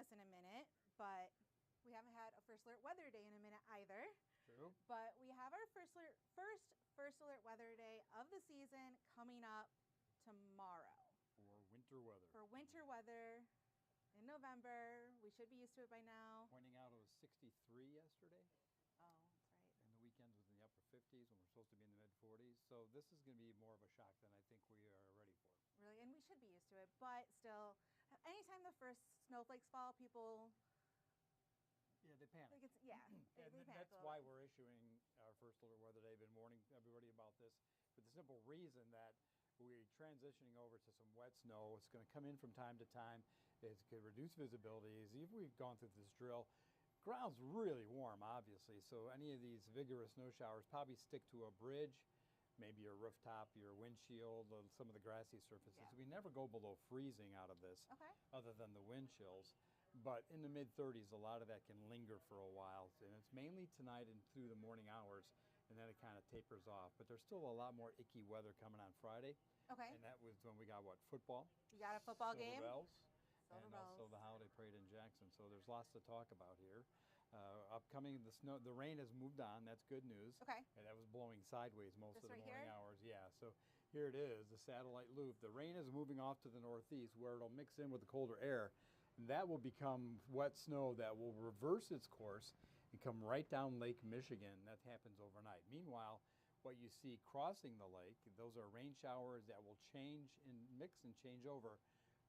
this in a minute, but we haven't had a first alert weather day in a minute either. True. But we have our first alert weather day of the season coming up tomorrow. For winter weather. For winter weather in November. We should be used to it by now. Pointing out it was 63 yesterday. Oh, that's right. And the weekend was in the upper 50s when we're supposed to be in the mid 40s. So this is going to be more of a shock than I think we are ready for. Really, and we should be used to it. But still, anytime the first snowflakes fall, people... Yeah, they panic. Like it's, yeah, they panic That's why we're issuing our first alert weather day. Been warning everybody about this for the simple reason that we're transitioning over to some wet snow. It's going to come in from time to time. It's going to reduce visibility. As if we've gone through this drill, ground's really warm, obviously. So any of these vigorous snow showers probably stick to a bridge, maybe your rooftop, your windshield, some of the grassy surfaces. Yeah. We never go below freezing out of this, other than the wind chills. But in the mid-30s, a lot of that can linger for a while, and it's mainly tonight and through the morning hours, and then it kind of tapers off. But there's still a lot more icky weather coming on Friday. Okay. And that was when we got, what, football? You got a football Silver game? Bells, Silver and Bells. also the holiday parade in Jackson. So there's lots to talk about here. Upcoming, the rain has moved on. That's good news. Okay. And that was blowing sideways most This of the right morning here? hours. Yeah. So here it is, the satellite loop. The rain is moving off to the northeast where it'll mix in with the colder air. And that will become wet snow that will reverse its course and come right down Lake Michigan. That happens overnight. Meanwhile, what you see crossing the lake, those are rain showers that will change and mix and change over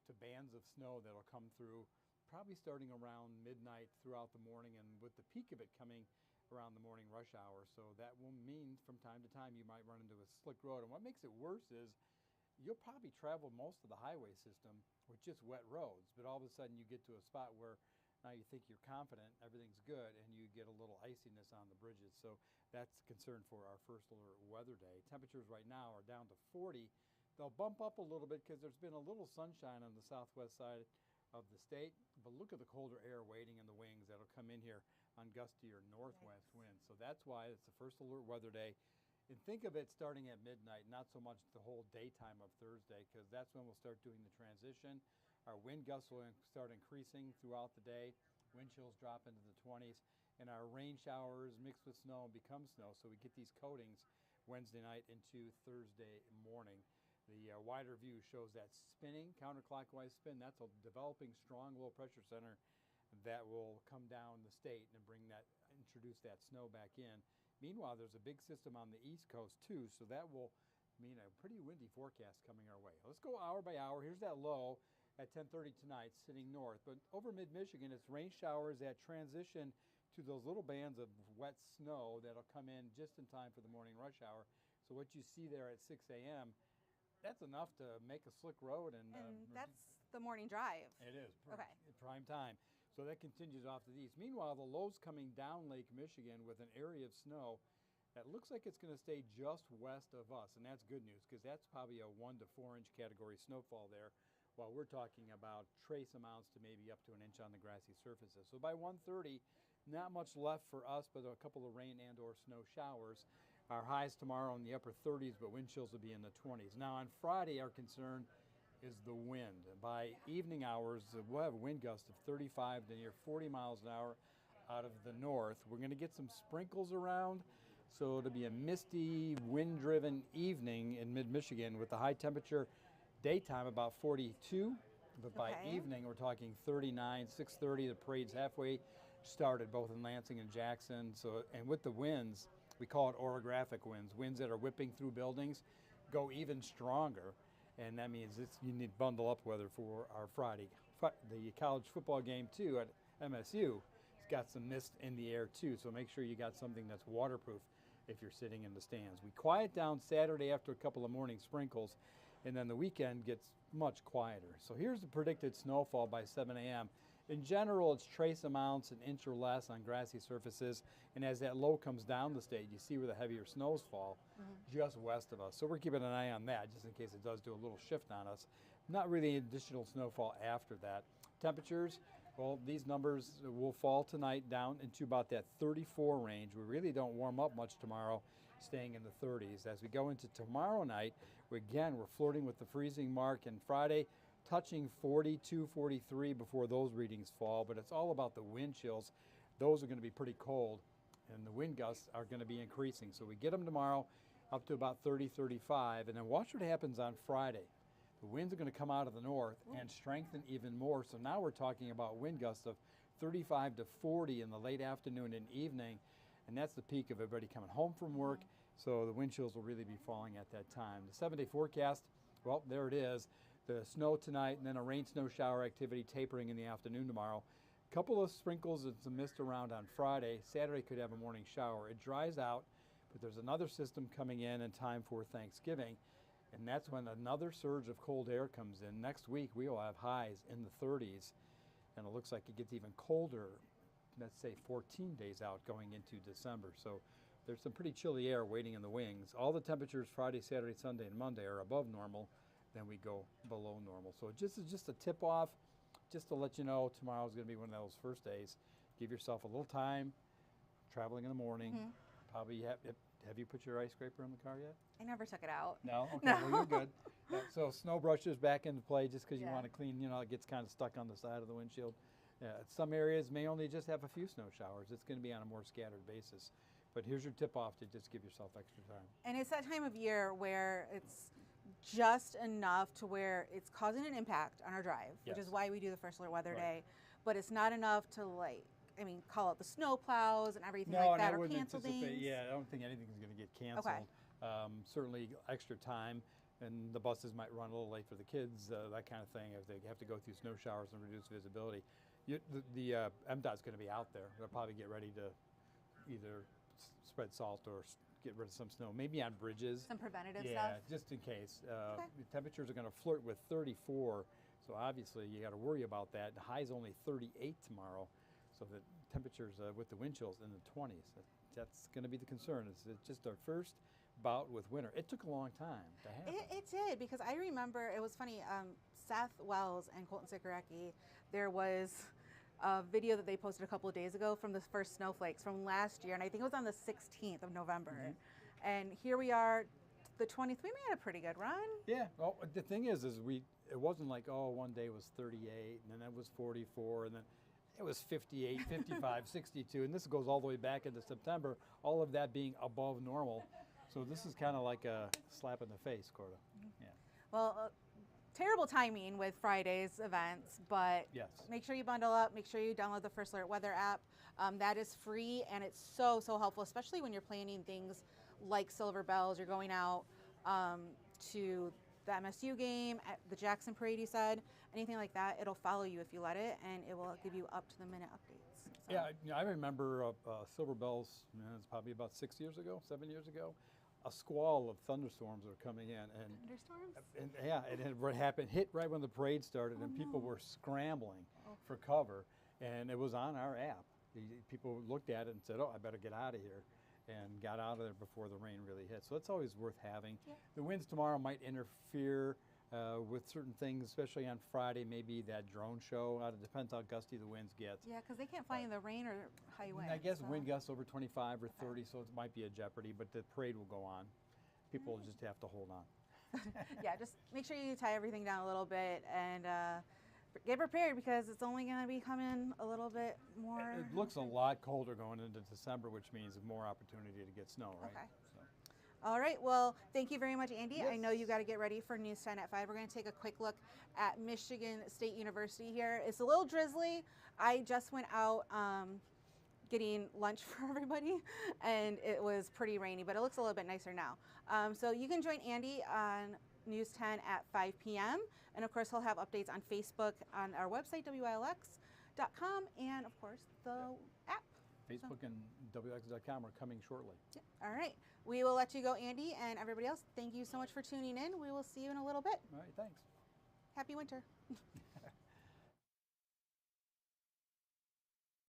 to bands of snow that'll come through probably starting around midnight throughout the morning, and with the peak of it coming around the morning rush hour. So that will mean from time to time you might run into a slick road. And what makes it worse is you'll probably travel most of the highway system with just wet roads, but all of a sudden you get to a spot where now you think you're confident, everything's good, and you get a little iciness on the bridges. So that's a concern for our first alert weather day. Temperatures right now are down to 40. They'll bump up a little bit because there's been a little sunshine on the southwest side of the state, but look at the colder air waiting in the wings that'll come in here on gustier northwest winds. So that's why it's the first alert weather day. And think of it starting at midnight, not so much the whole daytime of Thursday, because that's when we'll start doing the transition. Our wind gusts will start increasing throughout the day. Wind chills drop into the 20s, and our rain showers mixed with snow become snow. So we get these coatings Wednesday night into Thursday morning. The wider view shows that spinning, counterclockwise spin. That's a developing strong low pressure center that will come down the state and introduce that snow back in. Meanwhile, there's a big system on the East Coast too, so that will mean a pretty windy forecast coming our way. Let's go hour by hour. Here's that low at 10:30 tonight sitting north, but over mid-Michigan, it's rain showers that transition to those little bands of wet snow that'll come in just in time for the morning rush hour. So what you see there at 6 a.m., that's enough to make a slick road. And that's the morning drive. It is. Okay. Prime time. So that continues off to the east. Meanwhile, the low's coming down Lake Michigan with an area of snow that looks like it's going to stay just west of us. And that's good news because that's probably a 1 to 4 inch category snowfall there, while we're talking about trace amounts to maybe up to an inch on the grassy surfaces. So by 1:30, not much left for us, but a couple of rain and or snow showers. Our highs tomorrow in the upper 30s, but wind chills will be in the 20s. Now on Friday, our concern is the wind. By evening hours, we'll have a wind gust of 35 to near 40 miles an hour out of the north. We're going to get some sprinkles around, so it'll be a misty, wind-driven evening in mid-Michigan with the high temperature daytime about 42, but by evening we're talking 39, 6:30. The parade's halfway started both in Lansing and Jackson. So, and with the winds, we call it orographic winds, winds that are whipping through buildings, go even stronger. And that means you need to bundle up weather for our Friday. The college football game too at MSU, it's got some mist in the air too, so make sure you got something that's waterproof if you're sitting in the stands. We quiet down Saturday after a couple of morning sprinkles, and then the weekend gets much quieter. So here's the predicted snowfall by 7 a.m. In general, it's trace amounts, an inch or less on grassy surfaces, and as that low comes down the state, you see where the heavier snows fall just west of us. So we're keeping an eye on that just in case it does do a little shift on us. Not really additional snowfall after that. Temperatures, well, these numbers will fall tonight down into about that 34 range. We really don't warm up much tomorrow, staying in the 30s. As we go into tomorrow night, we're flirting with the freezing mark, and Friday, touching 42, 43 before those readings fall, but it's all about the wind chills. Those are going to be pretty cold, and the wind gusts are going to be increasing. So we get them tomorrow up to about 30, 35, and then watch what happens on Friday. The winds are going to come out of the north and strengthen even more. So now we're talking about wind gusts of 35 to 40 in the late afternoon and evening, and that's the peak of everybody coming home from work. So the wind chills will really be falling at that time. The 7-day forecast, well, there it is. The snow tonight, and then a rain snow shower activity tapering in the afternoon tomorrow. A couple of sprinkles and some mist around on Friday. Saturday could have a morning shower. It dries out, but there's another system coming in time for Thanksgiving. And that's when another surge of cold air comes in. Next week, we will have highs in the 30s, and it looks like it gets even colder, let's say 14 days out going into December. So there's some pretty chilly air waiting in the wings. All the temperatures Friday, Saturday, Sunday, and Monday are above normal. Then we go below normal. So it is just a tip-off, just to let you know tomorrow's going to be one of those first days. Give yourself a little time, traveling in the morning. Probably have you put your ice scraper in the car yet? I never took it out. No? Okay, No. well, you're good. So snow brushes back into play just because you want to clean, it gets kind of stuck on the side of the windshield. Some areas may only just have a few snow showers. It's going to be on a more scattered basis. But here's your tip-off to just give yourself extra time. And it's that time of year where it's just enough to where it's causing an impact on our drive, which is why we do the first alert weather day. But it's not enough to call out the snow plows and everything like that, or cancel things. Yeah, I don't think anything's going to get canceled. Certainly extra time, and the buses might run a little late for the kids, that kind of thing, if they have to go through snow showers and reduce visibility. The MDOT's going to be out there. They'll probably get ready to either spread salt or get rid of some snow, maybe on bridges. Some preventative stuff? Yeah, just in case. The temperatures are going to flirt with 34, so obviously you got to worry about that. The high's only 38 tomorrow, so the temperatures with the wind chills in the 20s. That's going to be the concern. It's just our first bout with winter. It took a long time to happen. It did, because I remember, it was funny, Seth Wells and Colton Sikorecki, there was a video that they posted a couple of days ago from the first snowflakes from last year, and I think it was on the 16th of November. And here we are, the 20th. We made a pretty good run. Yeah. Well, the thing is it wasn't like, one day was 38, and then it was 44, and then it was 58, 55, 62, and this goes all the way back into September, all of that being above normal. So this is kind of like a slap in the face, Corda. Yeah. Well, terrible timing with Friday's events, but make sure you bundle up. Make sure you download the First Alert Weather app. That is free, and it's so helpful, especially when you're planning things like Silver Bells. You're going out to the MSU game, at the Jackson Parade, you said, anything like that. It'll follow you if you let it, and it will give you up-to-the-minute updates. So. Yeah, I remember Silver Bells, it's probably about 7 years ago. A squall of thunderstorms were coming in, and thunderstorms. It hit right when the parade started, and people were scrambling for cover, and it was on our app. People looked at it and said, "Oh, I better get out of here," and got out of there before the rain really hit. So it's always worth having. The winds tomorrow might interfere with certain things, especially on Friday. Maybe that drone show. It depends how gusty the winds get. Yeah, because they can't fly in the rain or high winds. I guess wind gusts over 25 or 30, so it might be a jeopardy, but the parade will go on. People will just have to hold on. Yeah, just make sure you tie everything down a little bit and get prepared, because it's only going to be coming a little bit more. It looks a lot colder going into December, which means more opportunity to get snow, right? Okay. So. All right, well, thank you very much, Andy. I know you got to get ready for News 10 at 5. We're going to take a quick look at Michigan State University here. It's a little drizzly. I just went out getting lunch for everybody, and it was pretty rainy, but it looks a little bit nicer now. So you can join Andy on News 10 at 5 p.m. And of course, he'll have updates on Facebook, on our website, WILX.com, and of course, the app. Facebook and WILX.com are coming shortly. Yeah. All right. We will let you go, Andy, and everybody else. Thank you so much for tuning in. We will see you in a little bit. All right, thanks. Happy winter.